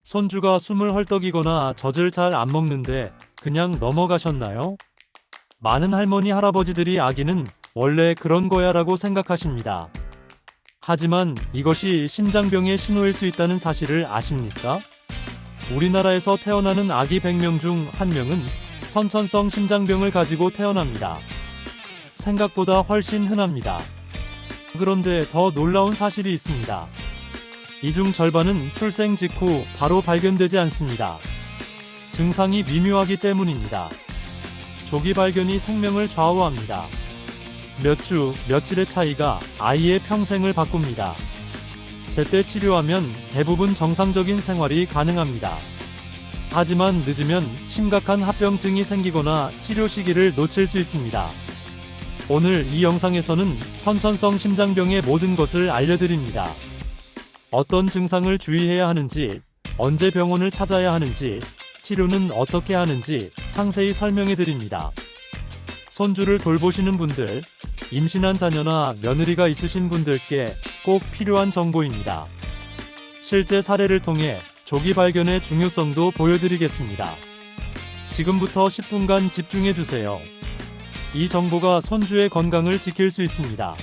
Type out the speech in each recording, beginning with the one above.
손주가 숨을 헐떡이거나 젖을 잘 안 먹는데 그냥 넘어가셨나요? 많은 할머니, 할아버지들이 아기는 원래 그런 거야 라고 생각하십니다. 하지만 이것이 심장병의 신호일 수 있다는 사실을 아십니까? 우리나라에서 태어나는 아기 100명 중 1명은 선천성 심장병을 가지고 태어납니다. 생각보다 훨씬 흔합니다. 그런데 더 놀라운 사실이 있습니다. 이 중 절반은 출생 직후 바로 발견되지 않습니다. 증상이 미묘하기 때문입니다. 조기 발견이 생명을 좌우합니다. 몇 주, 며칠의 차이가 아이의 평생을 바꿉니다. 제때 치료하면 대부분 정상적인 생활이 가능합니다. 하지만 늦으면 심각한 합병증이 생기거나 치료 시기를 놓칠 수 있습니다. 오늘 이 영상에서는 선천성 심장병의 모든 것을 알려드립니다. 어떤 증상을 주의해야 하는지, 언제 병원을 찾아야 하는지, 치료는 어떻게 하는지 상세히 설명해 드립니다. 손주를 돌보시는 분들, 임신한 자녀나 며느리가 있으신 분들께 꼭 필요한 정보입니다. 실제 사례를 통해 조기 발견의 중요성도 보여드리겠습니다. 지금부터 10분간 집중해 주세요. 이 정보가 손주의 건강을 지킬 수 있습니다.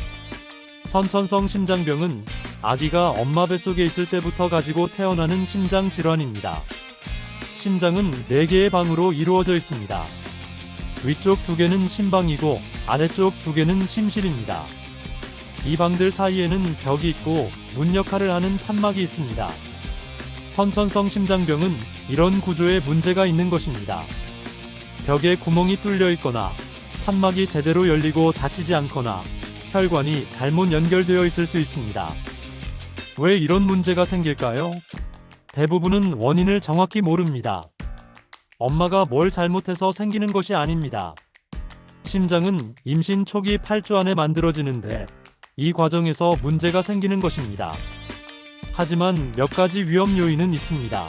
선천성 심장병은 아기가 엄마 뱃속에 있을 때부터 가지고 태어나는 심장 질환입니다. 심장은 4개의 방으로 이루어져 있습니다. 위쪽 2개는 심방이고 아래쪽 2개는 심실입니다. 이 방들 사이에는 벽이 있고 문 역할을 하는 판막이 있습니다. 선천성 심장병은 이런 구조에 문제가 있는 것입니다. 벽에 구멍이 뚫려 있거나 판막이 제대로 열리고 닫히지 않거나 혈관이 잘못 연결되어 있을 수 있습니다. 왜 이런 문제가 생길까요? 대부분은 원인을 정확히 모릅니다. 엄마가 뭘 잘못해서 생기는 것이 아닙니다. 심장은 임신 초기 8주 안에 만들어지는데 이 과정에서 문제가 생기는 것입니다. 하지만 몇 가지 위험 요인은 있습니다.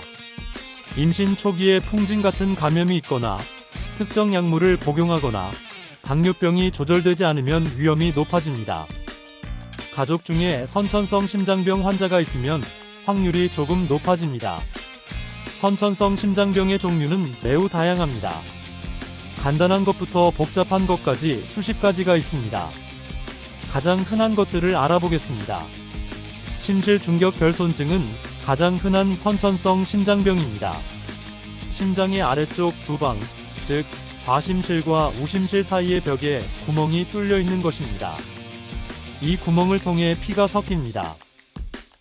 임신 초기에 풍진 같은 감염이 있거나 특정 약물을 복용하거나 당뇨병이 조절되지 않으면 위험이 높아집니다. 가족 중에 선천성 심장병 환자가 있으면 확률이 조금 높아집니다. 선천성 심장병의 종류는 매우 다양합니다. 간단한 것부터 복잡한 것까지 수십 가지가 있습니다. 가장 흔한 것들을 알아보겠습니다. 심실 중격 결손증은 가장 흔한 선천성 심장병입니다. 심장의 아래쪽 2방, 즉 좌심실과 우심실 사이의 벽에 구멍이 뚫려 있는 것입니다. 이 구멍을 통해 피가 섞입니다.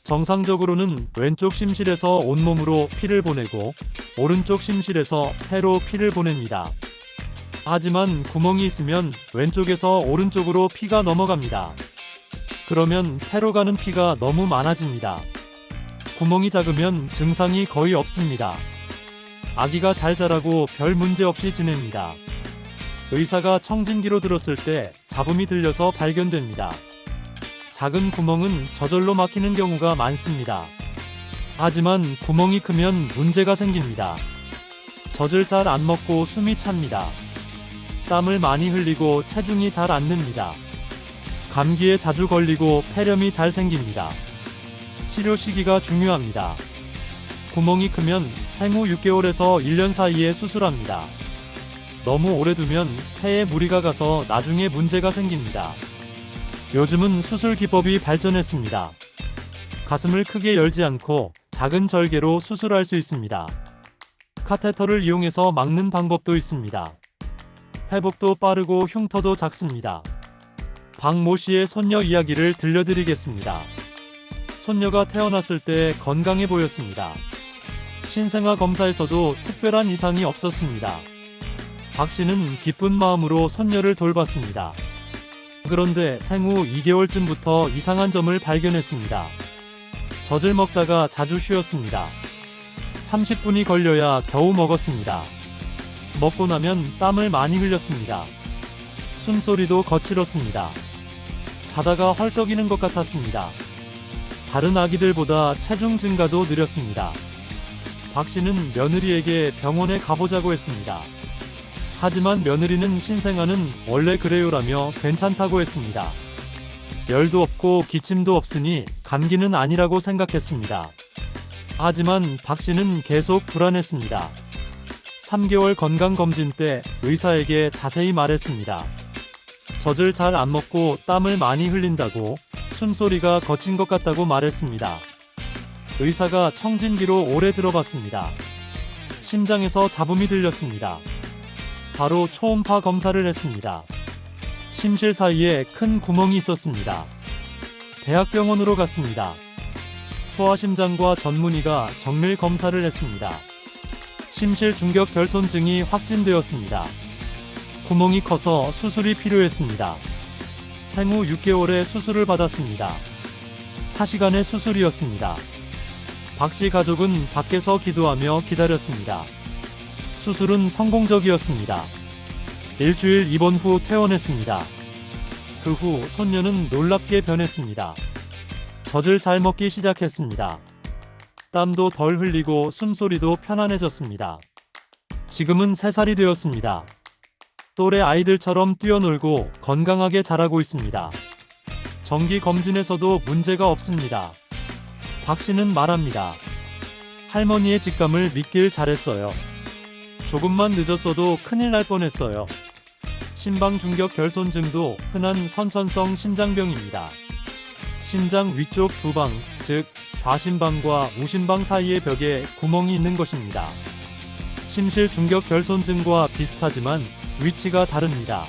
정상적으로는 왼쪽 심실에서 온몸으로 피를 보내고 오른쪽 심실에서 폐로 피를 보냅니다. 하지만 구멍이 있으면 왼쪽에서 오른쪽으로 피가 넘어갑니다. 그러면 폐로 가는 피가 너무 많아집니다. 구멍이 작으면 증상이 거의 없습니다. 아기가 잘 자라고 별 문제 없이 지냅니다. 의사가 청진기로 들었을 때 잡음이 들려서 발견됩니다. 작은 구멍은 저절로 막히는 경우가 많습니다. 하지만 구멍이 크면 문제가 생깁니다. 젖을 잘 안 먹고 숨이 찹니다. 땀을 많이 흘리고 체중이 잘 안 늡니다. 감기에 자주 걸리고 폐렴이 잘 생깁니다. 치료 시기가 중요합니다. 구멍이 크면 생후 6개월에서 1년 사이에 수술합니다. 너무 오래 두면 폐에 무리가 가서 나중에 문제가 생깁니다. 요즘은 수술 기법이 발전했습니다. 가슴을 크게 열지 않고 작은 절개로 수술할 수 있습니다. 카테터를 이용해서 막는 방법도 있습니다. 회복도 빠르고 흉터도 작습니다. 박모 씨의 손녀 이야기를 들려드리겠습니다. 손녀가 태어났을 때 건강해 보였습니다. 신생아 검사에서도 특별한 이상이 없었습니다. 박 씨는 기쁜 마음으로 손녀를 돌봤습니다. 그런데 생후 2개월쯤부터 이상한 점을 발견했습니다. 젖을 먹다가 자주 쉬었습니다. 30분이 걸려야 겨우 먹었습니다. 먹고 나면 땀을 많이 흘렸습니다. 숨소리도 거칠었습니다. 자다가 헐떡이는 것 같았습니다. 다른 아기들보다 체중 증가도 느렸습니다. 박 씨는 며느리에게 병원에 가보자고 했습니다. 하지만 며느리는 신생아는 원래 그래요라며 괜찮다고 했습니다. 열도 없고 기침도 없으니 감기는 아니라고 생각했습니다. 하지만 박 씨는 계속 불안했습니다. 3개월 건강검진 때 의사에게 자세히 말했습니다. 젖을 잘 안 먹고 땀을 많이 흘린다고, 숨소리가 거친 것 같다고 말했습니다. 의사가 청진기로 오래 들어봤습니다. 심장에서 잡음이 들렸습니다. 바로 초음파 검사를 했습니다. 심실 사이에 큰 구멍이 있었습니다. 대학병원으로 갔습니다. 소아심장과 전문의가 정밀 검사를 했습니다. 심실 중격 결손증이 확진되었습니다. 구멍이 커서 수술이 필요했습니다. 생후 6개월에 수술을 받았습니다. 4시간의 수술이었습니다. 박 씨 가족은 밖에서 기도하며 기다렸습니다. 수술은 성공적이었습니다. 일주일 입원 후 퇴원했습니다. 그 후 손녀는 놀랍게 변했습니다. 젖을 잘 먹기 시작했습니다. 땀도 덜 흘리고 숨소리도 편안해졌습니다. 지금은 3살이 되었습니다. 또래 아이들처럼 뛰어놀고 건강하게 자라고 있습니다. 정기 검진에서도 문제가 없습니다. 박 씨는 말합니다. 할머니의 직감을 믿길 잘했어요. 조금만 늦었어도 큰일 날 뻔했어요. 심방 중격 결손증도 흔한 선천성 심장병입니다. 심장 위쪽 두 방, 즉 좌심방과 우심방 사이의 벽에 구멍이 있는 것입니다. 심실 중격 결손증과 비슷하지만 위치가 다릅니다.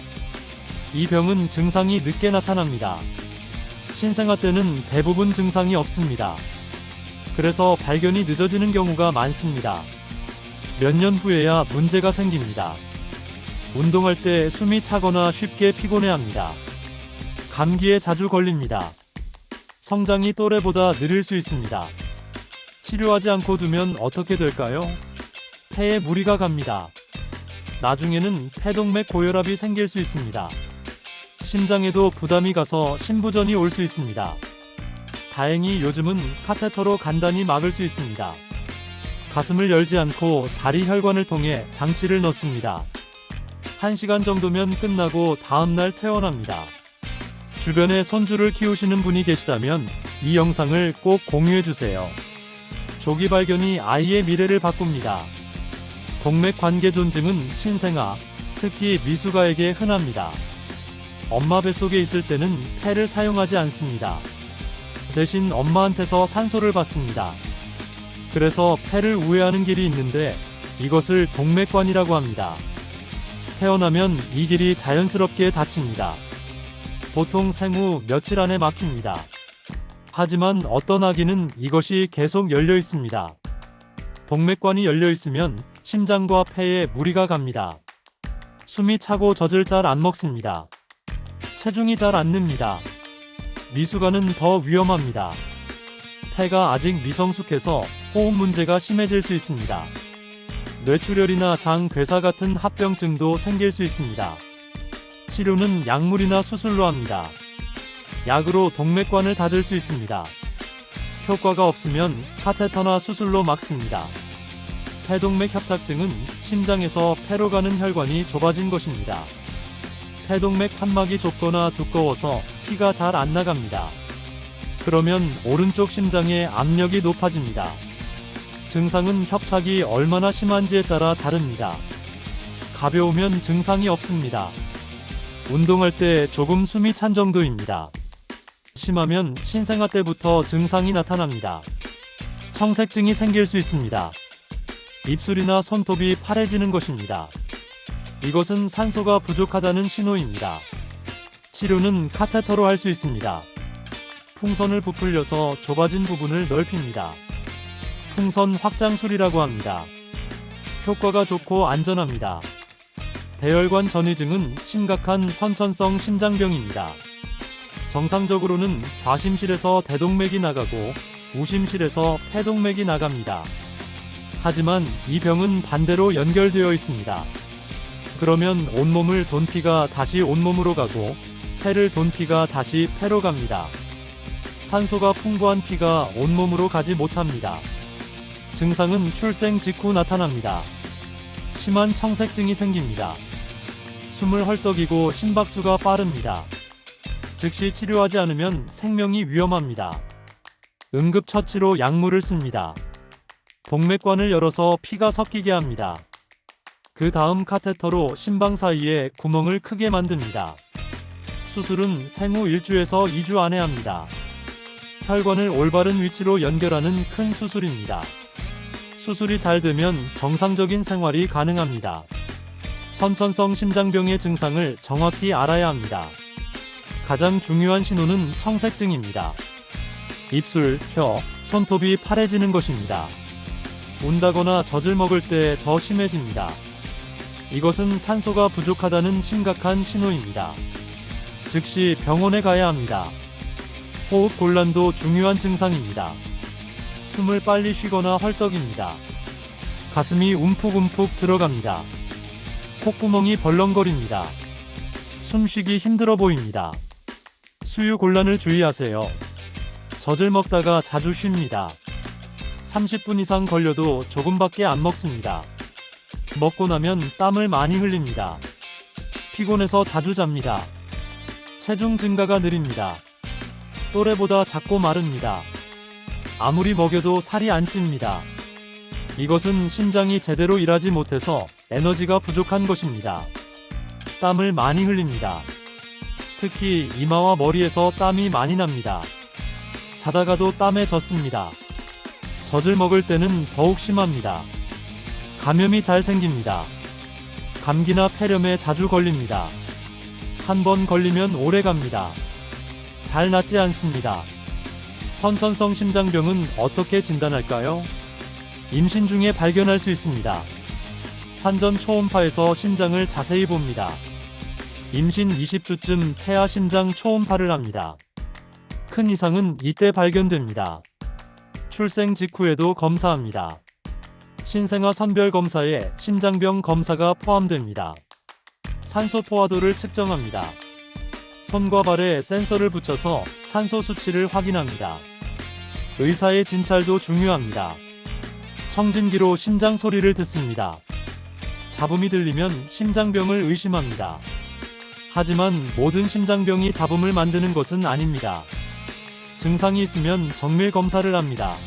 이 병은 증상이 늦게 나타납니다. 신생아 때는 대부분 증상이 없습니다. 그래서 발견이 늦어지는 경우가 많습니다. 몇 년 후에야 문제가 생깁니다. 운동할 때 숨이 차거나 쉽게 피곤해합니다. 감기에 자주 걸립니다. 성장이 또래보다 느릴 수 있습니다. 치료하지 않고 두면 어떻게 될까요? 폐에 무리가 갑니다. 나중에는 폐동맥 고혈압이 생길 수 있습니다. 심장에도 부담이 가서 심부전이 올 수 있습니다. 다행히 요즘은 카테터로 간단히 막을 수 있습니다. 가슴을 열지 않고 다리 혈관을 통해 장치를 넣습니다. 1시간 정도면 끝나고 다음날 퇴원합니다. 주변에 손주를 키우시는 분이 계시다면 이 영상을 꼭 공유해주세요. 조기 발견이 아이의 미래를 바꿉니다. 동맥관계존증은 신생아, 특히 미숙아에게 흔합니다. 엄마 뱃속에 있을 때는 폐를 사용하지 않습니다. 대신 엄마한테서 산소를 받습니다. 그래서 폐를 우회하는 길이 있는데 이것을 동맥관이라고 합니다. 태어나면 이 길이 자연스럽게 닫힙니다. 보통 생후 며칠 안에 막힙니다. 하지만 어떤 아기는 이것이 계속 열려 있습니다. 동맥관이 열려 있으면 심장과 폐에 무리가 갑니다. 숨이 차고 젖을 잘 안 먹습니다. 체중이 잘 안 늡니다. 미숙아는 더 위험합니다. 폐가 아직 미성숙해서 호흡 문제가 심해질 수 있습니다. 뇌출혈이나 장 괴사 같은 합병증도 생길 수 있습니다. 치료는 약물이나 수술로 합니다. 약으로 동맥관을 닫을 수 있습니다. 효과가 없으면 카테터나 수술로 막습니다. 폐동맥 협착증은 심장에서 폐로 가는 혈관이 좁아진 것입니다. 폐동맥 판막이 좁거나 두꺼워서 피가 잘 안 나갑니다. 그러면 오른쪽 심장의 압력이 높아집니다. 증상은 협착이 얼마나 심한지에 따라 다릅니다. 가벼우면 증상이 없습니다. 운동할 때 조금 숨이 찬 정도입니다. 심하면 신생아 때부터 증상이 나타납니다. 청색증이 생길 수 있습니다. 입술이나 손톱이 파래지는 것입니다. 이것은 산소가 부족하다는 신호입니다. 치료는 카테터로 할 수 있습니다. 풍선을 부풀려서 좁아진 부분을 넓힙니다. 풍선 확장술이라고 합니다. 효과가 좋고 안전합니다. 대혈관 전이증은 심각한 선천성 심장병입니다. 정상적으로는 좌심실에서 대동맥이 나가고 우심실에서 폐동맥이 나갑니다. 하지만 이 병은 반대로 연결되어 있습니다. 그러면 온몸을 돈 피가 다시 온몸으로 가고 폐를 돈 피가 다시 폐로 갑니다. 산소가 풍부한 피가 온몸으로 가지 못합니다. 증상은 출생 직후 나타납니다. 심한 청색증이 생깁니다. 숨을 헐떡이고 심박수가 빠릅니다. 즉시 치료하지 않으면 생명이 위험합니다. 응급처치로 약물을 씁니다. 동맥관을 열어서 피가 섞이게 합니다. 그 다음 카테터로 심방 사이에 구멍을 크게 만듭니다. 수술은 생후 1주에서 2주 안에 합니다. 혈관을 올바른 위치로 연결하는 큰 수술입니다. 수술이 잘 되면 정상적인 생활이 가능합니다. 선천성 심장병의 증상을 정확히 알아야 합니다. 가장 중요한 신호는 청색증입니다. 입술, 혀, 손톱이 파래지는 것입니다. 운다거나 젖을 먹을 때 더 심해집니다. 이것은 산소가 부족하다는 심각한 신호입니다. 즉시 병원에 가야 합니다. 호흡 곤란도 중요한 증상입니다. 숨을 빨리 쉬거나 헐떡입니다. 가슴이 움푹움푹 들어갑니다. 콧구멍이 벌렁거립니다. 숨쉬기 힘들어 보입니다. 수유 곤란을 주의하세요. 젖을 먹다가 자주 쉽니다. 30분 이상 걸려도 조금밖에 안 먹습니다. 먹고 나면 땀을 많이 흘립니다. 피곤해서 자주 잡니다. 체중 증가가 느립니다. 또래보다 작고 마릅니다. 아무리 먹여도 살이 안 찝니다. 이것은 심장이 제대로 일하지 못해서 에너지가 부족한 것입니다. 땀을 많이 흘립니다. 특히 이마와 머리에서 땀이 많이 납니다. 자다가도 땀에 젖습니다. 젖을 먹을 때는 더욱 심합니다. 감염이 잘 생깁니다. 감기나 폐렴에 자주 걸립니다. 한 번 걸리면 오래 갑니다. 잘 낫지 않습니다. 선천성 심장병은 어떻게 진단할까요? 임신 중에 발견할 수 있습니다. 산전 초음파에서 심장을 자세히 봅니다. 임신 20주쯤 태아 심장 초음파를 합니다. 큰 이상은 이때 발견됩니다. 출생 직후에도 검사합니다. 신생아 선별 검사에 심장병 검사가 포함됩니다. 산소 포화도를 측정합니다. 손과 발에 센서를 붙여서 산소 수치를 확인합니다. 의사의 진찰도 중요합니다. 청진기로 심장 소리를 듣습니다. 잡음이 들리면 심장병을 의심합니다. 하지만 모든 심장병이 잡음을 만드는 것은 아닙니다. 증상이 있으면 정밀 검사를 합니다.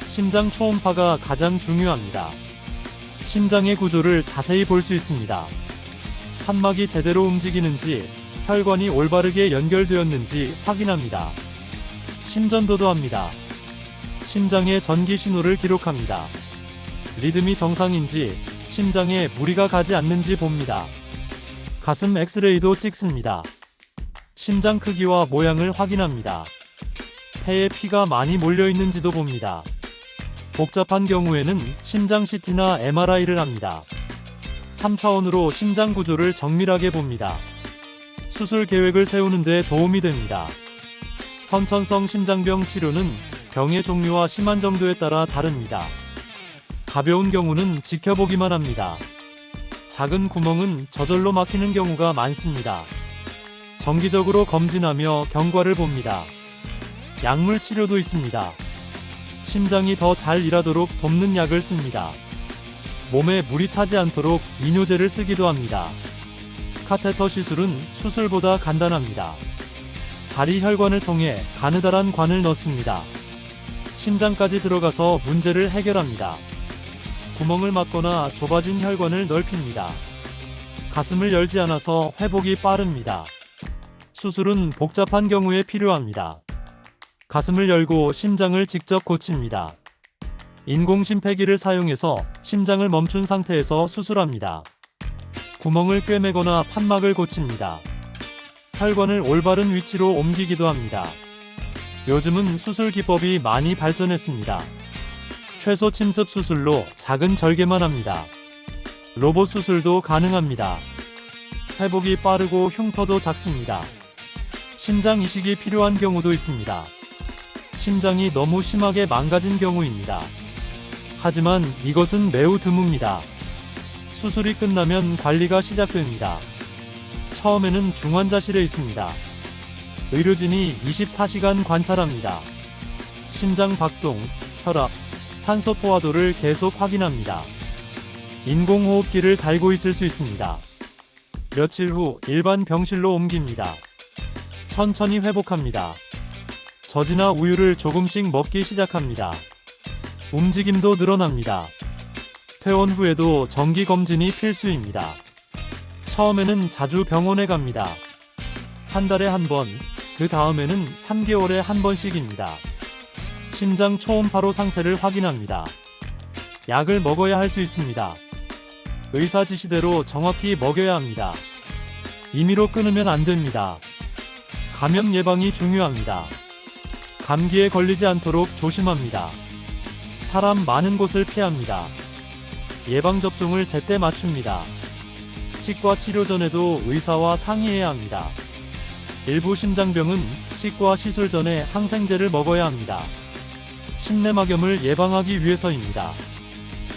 심장 초음파가 가장 중요합니다. 심장의 구조를 자세히 볼 수 있습니다. 판막이 제대로 움직이는지, 혈관이 올바르게 연결되었는지 확인합니다. 심전도도 합니다. 심장의 전기 신호를 기록합니다. 리듬이 정상인지, 심장에 무리가 가지 않는지 봅니다. 가슴 엑스레이도 찍습니다. 심장 크기와 모양을 확인합니다. 폐에 피가 많이 몰려 있는지도 봅니다. 복잡한 경우에는 심장 CT나 MRI를 합니다. 3차원으로 심장 구조를 정밀하게 봅니다. 수술 계획을 세우는 데 도움이 됩니다. 선천성 심장병 치료는 병의 종류와 심한 정도에 따라 다릅니다. 가벼운 경우는 지켜보기만 합니다. 작은 구멍은 저절로 막히는 경우가 많습니다. 정기적으로 검진하며 경과를 봅니다. 약물 치료도 있습니다. 심장이 더 잘 일하도록 돕는 약을 씁니다. 몸에 물이 차지 않도록 이뇨제를 쓰기도 합니다. 카테터 시술은 수술보다 간단합니다. 다리 혈관을 통해 가느다란 관을 넣습니다. 심장까지 들어가서 문제를 해결합니다. 구멍을 막거나 좁아진 혈관을 넓힙니다. 가슴을 열지 않아서 회복이 빠릅니다. 수술은 복잡한 경우에 필요합니다. 가슴을 열고 심장을 직접 고칩니다. 인공심폐기를 사용해서 심장을 멈춘 상태에서 수술합니다. 구멍을 꿰매거나 판막을 고칩니다. 혈관을 올바른 위치로 옮기기도 합니다. 요즘은 수술 기법이 많이 발전했습니다. 최소 침습 수술로 작은 절개만 합니다. 로봇 수술도 가능합니다. 회복이 빠르고 흉터도 작습니다. 심장 이식이 필요한 경우도 있습니다. 심장이 너무 심하게 망가진 경우입니다. 하지만 이것은 매우 드뭅니다. 수술이 끝나면 관리가 시작됩니다. 처음에는 중환자실에 있습니다. 의료진이 24시간 관찰합니다. 심장 박동, 혈압, 산소 포화도를 계속 확인합니다. 인공호흡기를 달고 있을 수 있습니다. 며칠 후 일반 병실로 옮깁니다. 천천히 회복합니다. 젖이나 우유를 조금씩 먹기 시작합니다. 움직임도 늘어납니다. 퇴원 후에도 정기 검진이 필수입니다. 처음에는 자주 병원에 갑니다. 한 달에 한 번, 그 다음에는 3개월에 한 번씩입니다. 심장 초음파로 상태를 확인합니다. 약을 먹어야 할 수 있습니다. 의사 지시대로 정확히 먹여야 합니다. 임의로 끊으면 안 됩니다. 감염 예방이 중요합니다. 감기에 걸리지 않도록 조심합니다. 사람 많은 곳을 피합니다. 예방접종을 제때 맞춥니다. 치과 치료 전에도 의사와 상의해야 합니다. 일부 심장병은 치과 시술 전에 항생제를 먹어야 합니다. 심내막염을 예방하기 위해서입니다.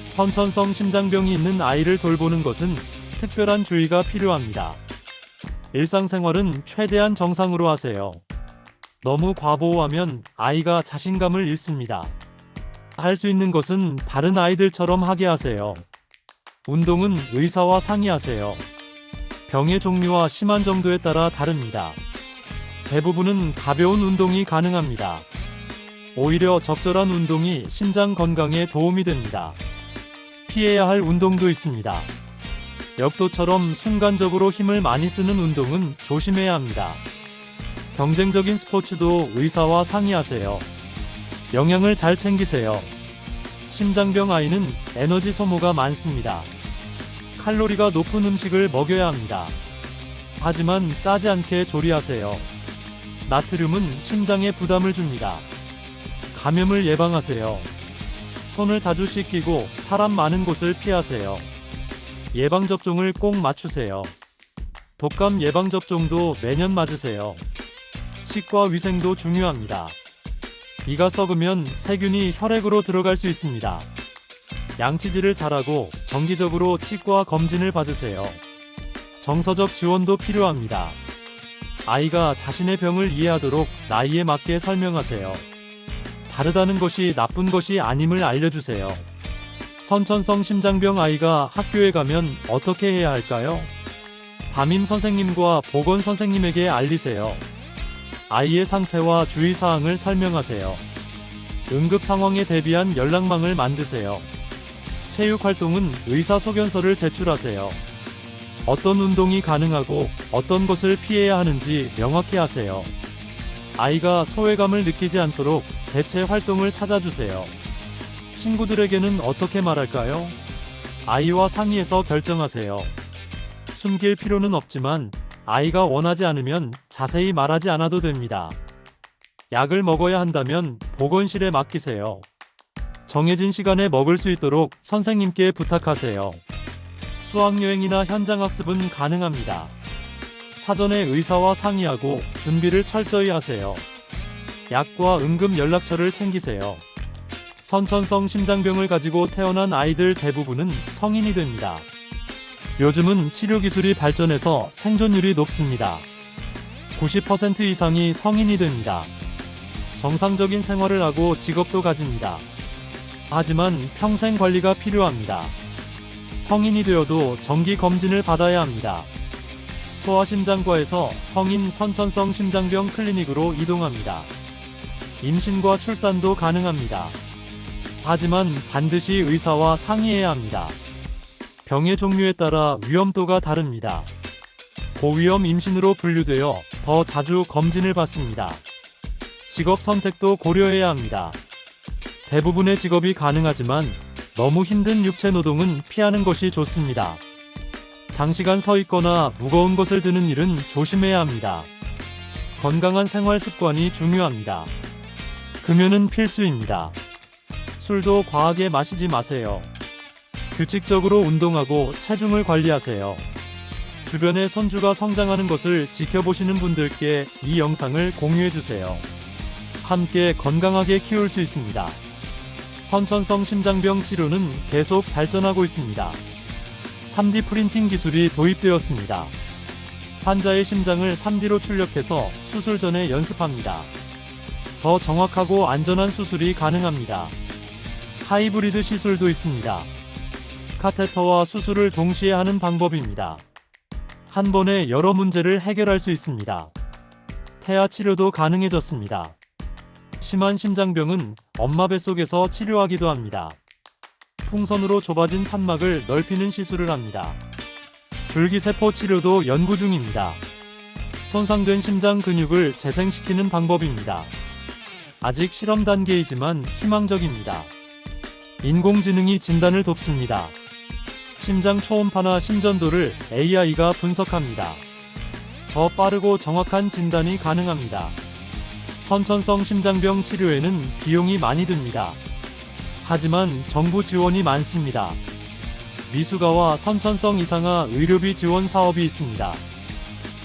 선천성 심장병이 있는 아이를 돌보는 것은 특별한 주의가 필요합니다. 일상생활은 최대한 정상으로 하세요. 너무 과보호하면 아이가 자신감을 잃습니다. 할 수 있는 것은 다른 아이들처럼 하게 하세요. 운동은 의사와 상의하세요. 병의 종류와 심한 정도에 따라 다릅니다. 대부분은 가벼운 운동이 가능합니다. 오히려 적절한 운동이 심장 건강에 도움이 됩니다. 피해야 할 운동도 있습니다. 역도처럼 순간적으로 힘을 많이 쓰는 운동은 조심해야 합니다. 경쟁적인 스포츠도 의사와 상의하세요. 영양을 잘 챙기세요. 심장병 아이는 에너지 소모가 많습니다. 칼로리가 높은 음식을 먹여야 합니다. 하지만 짜지 않게 조리하세요. 나트륨은 심장에 부담을 줍니다. 감염을 예방하세요. 손을 자주 씻기고 사람 많은 곳을 피하세요. 예방접종을 꼭 맞추세요. 독감 예방접종도 매년 맞으세요. 치과 위생도 중요합니다. 이가 썩으면 세균이 혈액으로 들어갈 수 있습니다. 양치질을 잘하고 정기적으로 치과 검진을 받으세요. 정서적 지원도 필요합니다. 아이가 자신의 병을 이해하도록 나이에 맞게 설명하세요. 다르다는 것이 나쁜 것이 아님을 알려주세요. 선천성 심장병 아이가 학교에 가면 어떻게 해야 할까요? 담임 선생님과 보건 선생님에게 알리세요. 아이의 상태와 주의사항을 설명하세요. 응급 상황에 대비한 연락망을 만드세요. 체육활동은 의사소견서를 제출하세요. 어떤 운동이 가능하고 어떤 것을 피해야 하는지 명확히 하세요. 아이가 소외감을 느끼지 않도록 대체 활동을 찾아주세요. 친구들에게는 어떻게 말할까요? 아이와 상의해서 결정하세요. 숨길 필요는 없지만 아이가 원하지 않으면 자세히 말하지 않아도 됩니다. 약을 먹어야 한다면 보건실에 맡기세요. 정해진 시간에 먹을 수 있도록 선생님께 부탁하세요. 수학여행이나 현장학습은 가능합니다. 사전에 의사와 상의하고 준비를 철저히 하세요. 약과 응급 연락처를 챙기세요. 선천성 심장병을 가지고 태어난 아이들 대부분은 성인이 됩니다. 요즘은 치료기술이 발전해서 생존율이 높습니다. 90% 이상이 성인이 됩니다. 정상적인 생활을 하고 직업도 가집니다. 하지만 평생 관리가 필요합니다. 성인이 되어도 정기 검진을 받아야 합니다. 소아심장과에서 성인 선천성 심장병 클리닉으로 이동합니다. 임신과 출산도 가능합니다. 하지만 반드시 의사와 상의해야 합니다. 병의 종류에 따라 위험도가 다릅니다. 고위험 임신으로 분류되어 더 자주 검진을 받습니다. 직업 선택도 고려해야 합니다. 대부분의 직업이 가능하지만 너무 힘든 육체 노동은 피하는 것이 좋습니다. 장시간 서 있거나 무거운 것을 드는 일은 조심해야 합니다. 건강한 생활 습관이 중요합니다. 금연은 필수입니다. 술도 과하게 마시지 마세요. 규칙적으로 운동하고 체중을 관리하세요. 주변의 손주가 성장하는 것을 지켜보시는 분들께 이 영상을 공유해주세요. 함께 건강하게 키울 수 있습니다. 선천성 심장병 치료는 계속 발전하고 있습니다. 3D 프린팅 기술이 도입되었습니다. 환자의 심장을 3D로 출력해서 수술 전에 연습합니다. 더 정확하고 안전한 수술이 가능합니다. 하이브리드 시술도 있습니다. 카테터와 수술을 동시에 하는 방법입니다. 한 번에 여러 문제를 해결할 수 있습니다. 태아 치료도 가능해졌습니다. 심한 심장병은 엄마 뱃속에서 치료하기도 합니다. 풍선으로 좁아진 판막을 넓히는 시술을 합니다. 줄기세포 치료도 연구 중입니다. 손상된 심장 근육을 재생시키는 방법입니다. 아직 실험 단계이지만 희망적입니다. 인공지능이 진단을 돕습니다. 심장 초음파나 심전도를 AI가 분석합니다. 더 빠르고 정확한 진단이 가능합니다. 선천성 심장병 치료에는 비용이 많이 듭니다. 하지만 정부 지원이 많습니다. 미숙아와 선천성 이상아 의료비 지원 사업이 있습니다.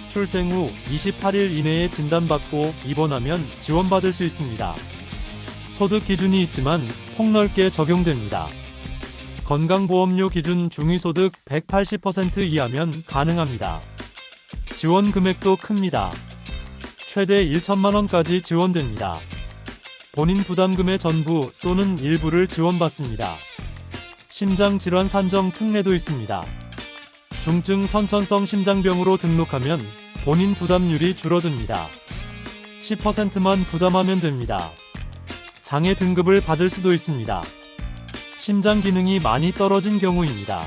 출생 후 28일 이내에 진단받고 입원하면 지원받을 수 있습니다. 소득 기준이 있지만 폭넓게 적용됩니다. 건강보험료 기준 중위소득 180% 이하면 가능합니다. 지원 금액도 큽니다. 최대 1천만 원까지 지원됩니다. 본인 부담금의 전부 또는 일부를 지원받습니다. 심장질환 산정 특례도 있습니다. 중증 선천성 심장병으로 등록하면 본인 부담률이 줄어듭니다. 10%만 부담하면 됩니다. 장애 등급을 받을 수도 있습니다. 심장 기능이 많이 떨어진 경우입니다.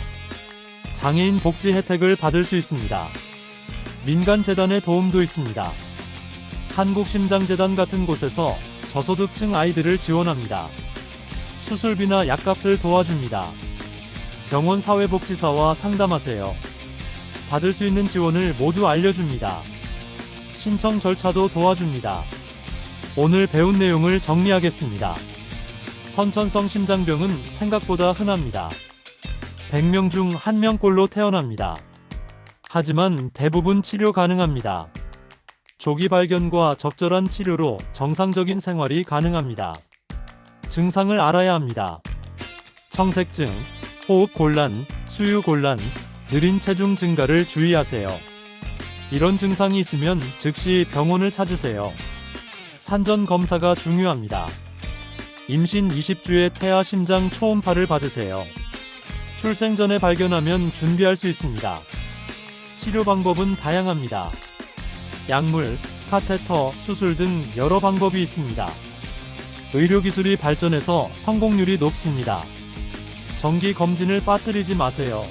장애인 복지 혜택을 받을 수 있습니다. 민간재단의 도움도 있습니다. 한국심장재단 같은 곳에서 저소득층 아이들을 지원합니다. 수술비나 약값을 도와줍니다. 병원 사회복지사와 상담하세요. 받을 수 있는 지원을 모두 알려줍니다. 신청 절차도 도와줍니다. 오늘 배운 내용을 정리하겠습니다. 선천성 심장병은 생각보다 흔합니다. 100명 중 1명꼴로 태어납니다. 하지만 대부분 치료 가능합니다. 조기 발견과 적절한 치료로 정상적인 생활이 가능합니다. 증상을 알아야 합니다. 청색증, 호흡 곤란, 수유 곤란, 느린 체중 증가를 주의하세요. 이런 증상이 있으면 즉시 병원을 찾으세요. 산전 검사가 중요합니다. 임신 20주에 태아 심장 초음파를 받으세요. 출생 전에 발견하면 준비할 수 있습니다. 치료 방법은 다양합니다. 약물, 카테터, 수술 등 여러 방법이 있습니다. 의료기술이 발전해서 성공률이 높습니다. 정기 검진을 빠뜨리지 마세요.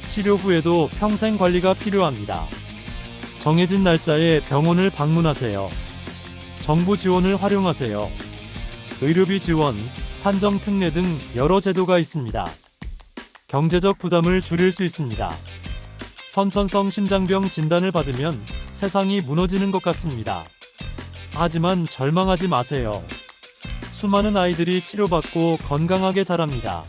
치료 후에도 평생 관리가 필요합니다. 정해진 날짜에 병원을 방문하세요. 정부 지원을 활용하세요. 의료비 지원, 산정 특례 등 여러 제도가 있습니다. 경제적 부담을 줄일 수 있습니다. 선천성 심장병 진단을 받으면 세상이 무너지는 것 같습니다. 하지만 절망하지 마세요. 수많은 아이들이 치료받고 건강하게 자랍니다.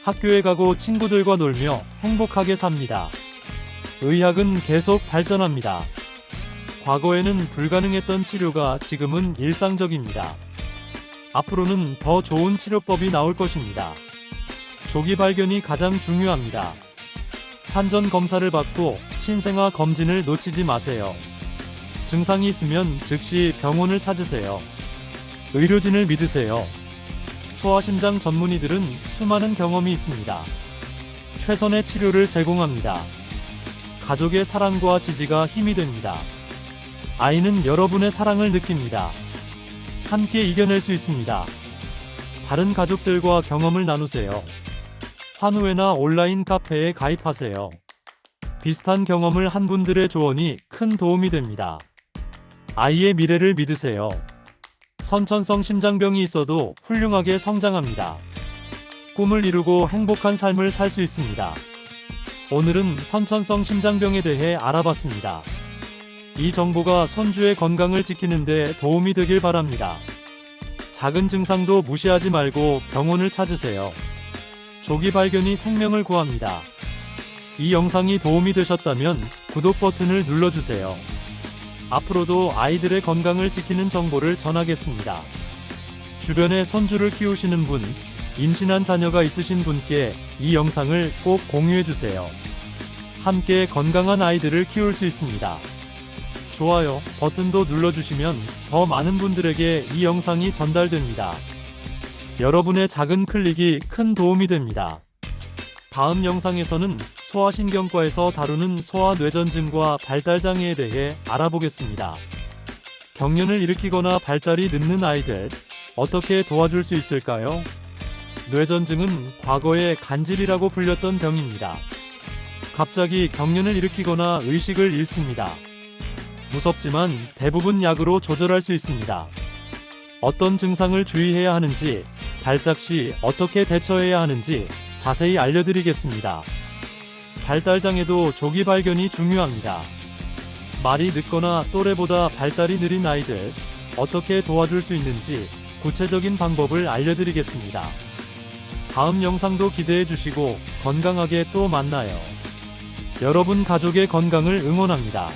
학교에 가고 친구들과 놀며 행복하게 삽니다. 의학은 계속 발전합니다. 과거에는 불가능했던 치료가 지금은 일상적입니다. 앞으로는 더 좋은 치료법이 나올 것입니다. 조기 발견이 가장 중요합니다. 산전 검사를 받고 신생아 검진을 놓치지 마세요. 증상이 있으면 즉시 병원을 찾으세요. 의료진을 믿으세요. 소아심장 전문의들은 수많은 경험이 있습니다. 최선의 치료를 제공합니다. 가족의 사랑과 지지가 힘이 됩니다. 아이는 여러분의 사랑을 느낍니다. 함께 이겨낼 수 있습니다. 다른 가족들과 경험을 나누세요. 환우회나 온라인 카페에 가입하세요. 비슷한 경험을 한 분들의 조언이 큰 도움이 됩니다. 아이의 미래를 믿으세요. 선천성 심장병이 있어도 훌륭하게 성장합니다. 꿈을 이루고 행복한 삶을 살 수 있습니다. 오늘은 선천성 심장병에 대해 알아봤습니다. 이 정보가 손주의 건강을 지키는 데 도움이 되길 바랍니다. 작은 증상도 무시하지 말고 병원을 찾으세요. 조기 발견이 생명을 구합니다. 이 영상이 도움이 되셨다면 구독 버튼을 눌러주세요. 앞으로도 아이들의 건강을 지키는 정보를 전하겠습니다. 주변에 손주를 키우시는 분, 임신한 자녀가 있으신 분께 이 영상을 꼭 공유해주세요. 함께 건강한 아이들을 키울 수 있습니다. 좋아요 버튼도 눌러주시면 더 많은 분들에게 이 영상이 전달됩니다. 여러분의 작은 클릭이 큰 도움이 됩니다. 다음 영상에서는 소아신경과에서 다루는 소아뇌전증과 발달장애에 대해 알아보겠습니다. 경련을 일으키거나 발달이 늦는 아이들, 어떻게 도와줄 수 있을까요? 뇌전증은 과거에 간질이라고 불렸던 병입니다. 갑자기 경련을 일으키거나 의식을 잃습니다. 무섭지만 대부분 약으로 조절할 수 있습니다. 어떤 증상을 주의해야 하는지, 발작 시 어떻게 대처해야 하는지 자세히 알려드리겠습니다. 발달장애도 조기 발견이 중요합니다. 말이 늦거나 또래보다 발달이 느린 아이들, 어떻게 도와줄 수 있는지 구체적인 방법을 알려드리겠습니다. 다음 영상도 기대해 주시고 건강하게 또 만나요. 여러분 가족의 건강을 응원합니다.